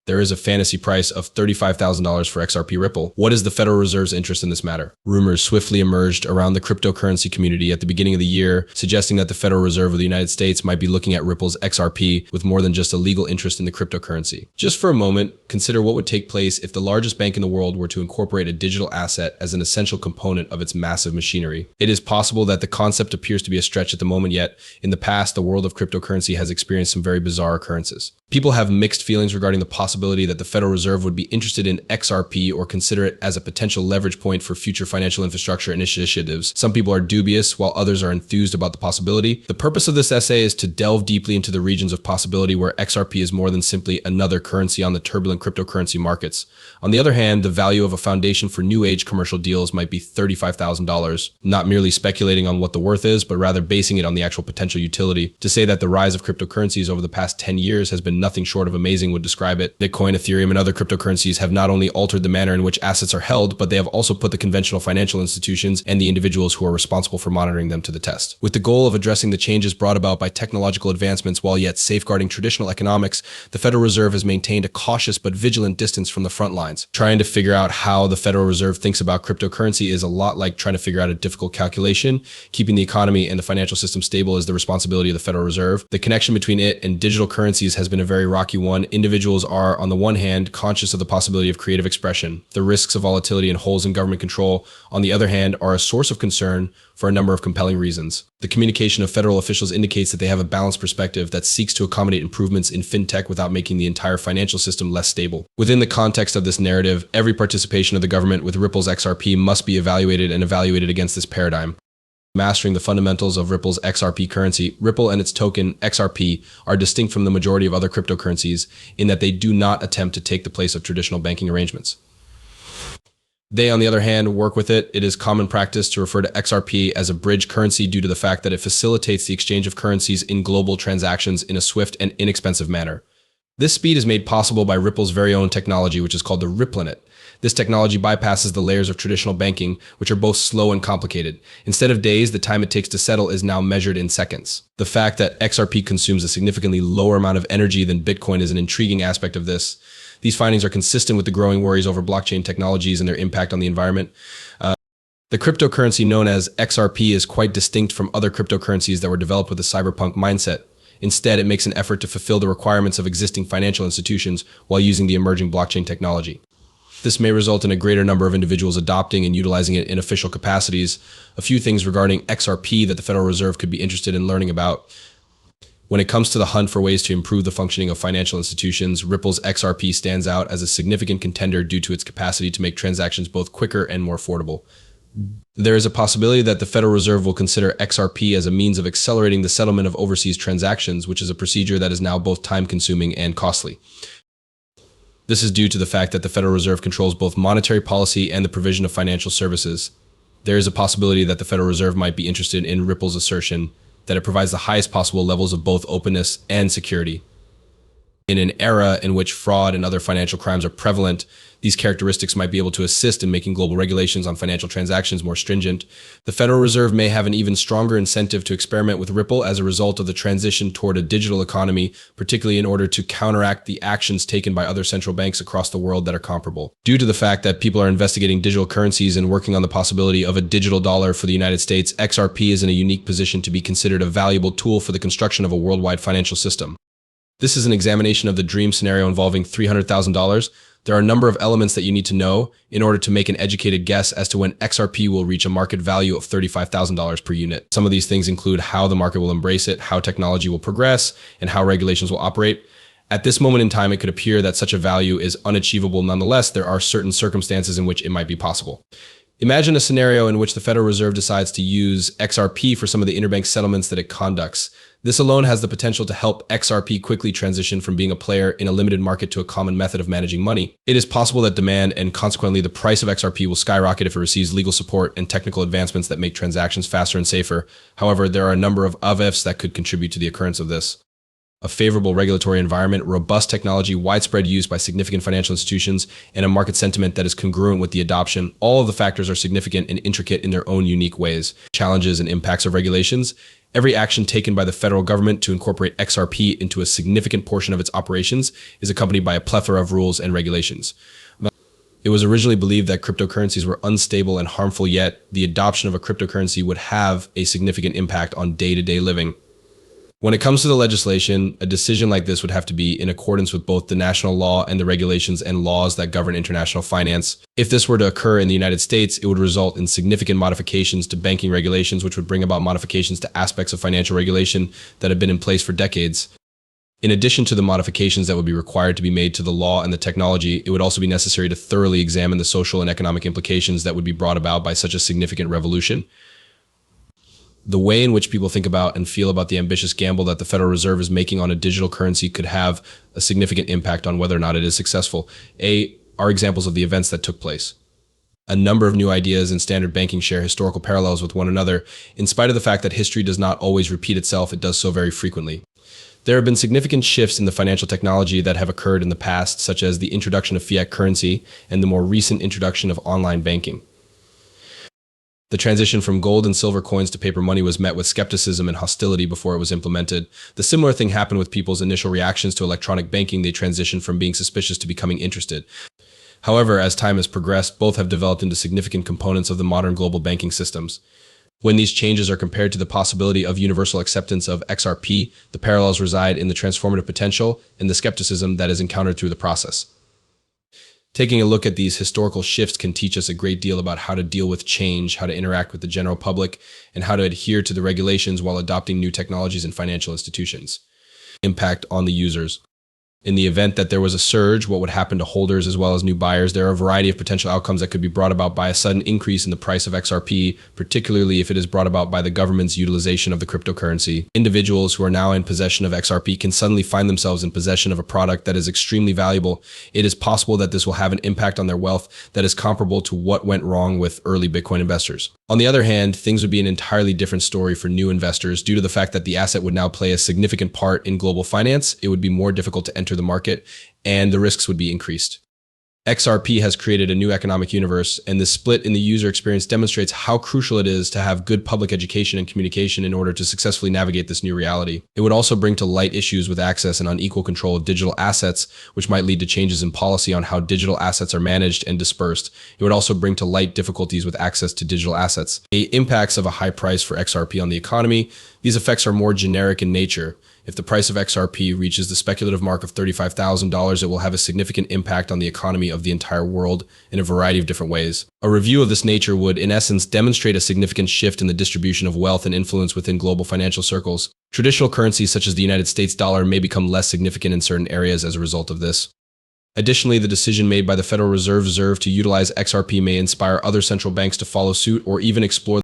There is a fantasy price of $35,000 for XRP Ripple. What is the Federal Reserve's interest in this matter? Rumors swiftly emerged around the cryptocurrency community at the beginning of the year, suggesting that the Federal Reserve of the United States might be looking at Ripple's XRP with more than just a legal interest in the cryptocurrency. Just for a moment, consider what would take place if the largest bank in the world were to incorporate a digital asset as an essential component of its massive machinery. It is possible that the concept appears to be a stretch at the moment, yet in the past, the world of cryptocurrency has experienced some very bizarre occurrences. People have mixed feelings regarding the possibility that the Federal Reserve would be interested in XRP or consider it as a potential leverage point for future financial infrastructure initiatives. Some people are dubious, while others are enthused about the possibility. The purpose of this essay is to delve deeply into the regions of possibility where XRP is more than simply another currency on the turbulent cryptocurrency markets. On the other hand, the value of a foundation for new age commercial deals might be $35,000, not merely speculating on what the worth is, but rather basing it on the actual potential utility. To say that the rise of cryptocurrencies over the past 10 years has been nothing short of amazing would describe it. Bitcoin, Ethereum, and other cryptocurrencies have not only altered the manner in which assets are held, but they have also put the conventional financial institutions and the individuals who are responsible for monitoring them to the test. With the goal of addressing the changes brought about by technological advancements while yet safeguarding traditional economics, the Federal Reserve has maintained a cautious but vigilant distance from the front lines. Trying to figure out how the Federal Reserve thinks about cryptocurrency is a lot like trying to figure out a difficult calculation. Keeping the economy and the financial system stable is the responsibility of the Federal Reserve. The connection between it and digital currencies has been a very rocky one. Individuals are, on the one hand, conscious of the possibility of creative expression. The risks of volatility and holes in government control, on the other hand, are a source of concern for a number of compelling reasons. The communication of federal officials indicates that they have a balanced perspective that seeks to accommodate improvements in fintech without making the entire financial system less stable. Within the context of this narrative, every participation of the government with Ripple's XRP must be evaluated against this paradigm. Mastering the fundamentals of Ripple's XRP currency, Ripple and its token XRP are distinct from the majority of other cryptocurrencies in that they do not attempt to take the place of traditional banking arrangements. They, on the other hand, work with it. It is common practice to refer to XRP as a bridge currency due to the fact that it facilitates the exchange of currencies in global transactions in a swift and inexpensive manner. This speed is made possible by Ripple's very own technology, which is called the Ripplenet. This technology bypasses the layers of traditional banking, which are both slow and complicated. Instead of days, the time it takes to settle is now measured in seconds. The fact that XRP consumes a significantly lower amount of energy than Bitcoin is an intriguing aspect of this. These findings are consistent with the growing worries over blockchain technologies and their impact on the environment. The cryptocurrency known as XRP is quite distinct from other cryptocurrencies that were developed with a cyberpunk mindset. Instead, it makes an effort to fulfill the requirements of existing financial institutions while using the emerging blockchain technology. This may result in a greater number of individuals adopting and utilizing it in official capacities. A few things regarding XRP that the Federal Reserve could be interested in learning about. When it comes to the hunt for ways to improve the functioning of financial institutions, Ripple's XRP stands out as a significant contender due to its capacity to make transactions both quicker and more affordable. There is a possibility that the Federal Reserve will consider XRP as a means of accelerating the settlement of overseas transactions, which is a procedure that is now both time-consuming and costly. This is due to the fact that the Federal Reserve controls both monetary policy and the provision of financial services. There is a possibility that the Federal Reserve might be interested in Ripple's assertion that it provides the highest possible levels of both openness and security. In an era in which fraud and other financial crimes are prevalent, these characteristics might be able to assist in making global regulations on financial transactions more stringent. The Federal Reserve may have an even stronger incentive to experiment with Ripple as a result of the transition toward a digital economy, particularly in order to counteract the actions taken by other central banks across the world that are comparable. Due to the fact that people are investigating digital currencies and working on the possibility of a digital dollar for the United States, XRP is in a unique position to be considered a valuable tool for the construction of a worldwide financial system. This is an examination of the dream scenario involving $300,000. There are a number of elements that you need to know in order to make an educated guess as to when XRP will reach a market value of $35,000 per unit. Some of these things include how the market will embrace it, how technology will progress, and how regulations will operate. At this moment in time, it could appear that such a value is unachievable. Nonetheless, there are certain circumstances in which it might be possible. Imagine a scenario in which the Federal Reserve decides to use XRP for some of the interbank settlements that it conducts. This alone has the potential to help XRP quickly transition from being a player in a limited market to a common method of managing money. It is possible that demand and consequently the price of XRP will skyrocket if it receives legal support and technical advancements that make transactions faster and safer. However, there are a number of ifs that could contribute to the occurrence of this. A favorable regulatory environment, robust technology, widespread use by significant financial institutions, and a market sentiment that is congruent with the adoption. All of the factors are significant and intricate in their own unique ways. Challenges and impacts of regulations. Every action taken by the federal government to incorporate XRP into a significant portion of its operations is accompanied by a plethora of rules and regulations. It was originally believed that cryptocurrencies were unstable and harmful, yet the adoption of a cryptocurrency would have a significant impact on day-to-day living. When it comes to the legislation, a decision like this would have to be in accordance with both the national law and the regulations and laws that govern international finance. If this were to occur in the United States, it would result in significant modifications to banking regulations, which would bring about modifications to aspects of financial regulation that have been in place for decades. In addition to the modifications that would be required to be made to the law and the technology, it would also be necessary to thoroughly examine the social and economic implications that would be brought about by such a significant revolution. The way in which people think about and feel about the ambitious gamble that the Federal Reserve is making on a digital currency could have a significant impact on whether or not it is successful. Are examples of the events that took place. A number of new ideas in standard banking share historical parallels with one another. In spite of the fact that history does not always repeat itself, it does so very frequently. There have been significant shifts in the financial technology that have occurred in the past, such as the introduction of fiat currency and the more recent introduction of online banking. The transition from gold and silver coins to paper money was met with skepticism and hostility before it was implemented. The similar thing happened with people's initial reactions to electronic banking. They transitioned from being suspicious to becoming interested. However, as time has progressed, both have developed into significant components of the modern global banking systems. When these changes are compared to the possibility of universal acceptance of XRP, the parallels reside in the transformative potential and the skepticism that is encountered through the process. Taking a look at these historical shifts can teach us a great deal about how to deal with change, how to interact with the general public, and how to adhere to the regulations while adopting new technologies in financial institutions. Impact on the users. In the event that there was a surge, what would happen to holders as well as new buyers? There are a variety of potential outcomes that could be brought about by a sudden increase in the price of XRP, particularly if it is brought about by the government's utilization of the cryptocurrency. Individuals who are now in possession of XRP can suddenly find themselves in possession of a product that is extremely valuable. It is possible that this will have an impact on their wealth that is comparable to what went wrong with early Bitcoin investors. On the other hand, things would be an entirely different story for new investors due to the fact that the asset would now play a significant part in global finance. It would be more difficult to enter the market, and the risks would be increased. XRP has created a new economic universe, and this split in the user experience demonstrates how crucial it is to have good public education and communication in order to successfully navigate this new reality. It would also bring to light issues with access and unequal control of digital assets, which might lead to changes in policy on how digital assets are managed and dispersed. It would also bring to light difficulties with access to digital assets. The impacts of a high price for XRP on the economy. These effects are more generic in nature. If the price of XRP reaches the speculative mark of $35,000, it will have a significant impact on the economy of the entire world in a variety of different ways. A review of this nature would, in essence, demonstrate a significant shift in the distribution of wealth and influence within global financial circles. Traditional currencies such as the United States dollar may become less significant in certain areas as a result of this. Additionally, the decision made by the Federal Reserve to utilize XRP may inspire other central banks to follow suit or even explore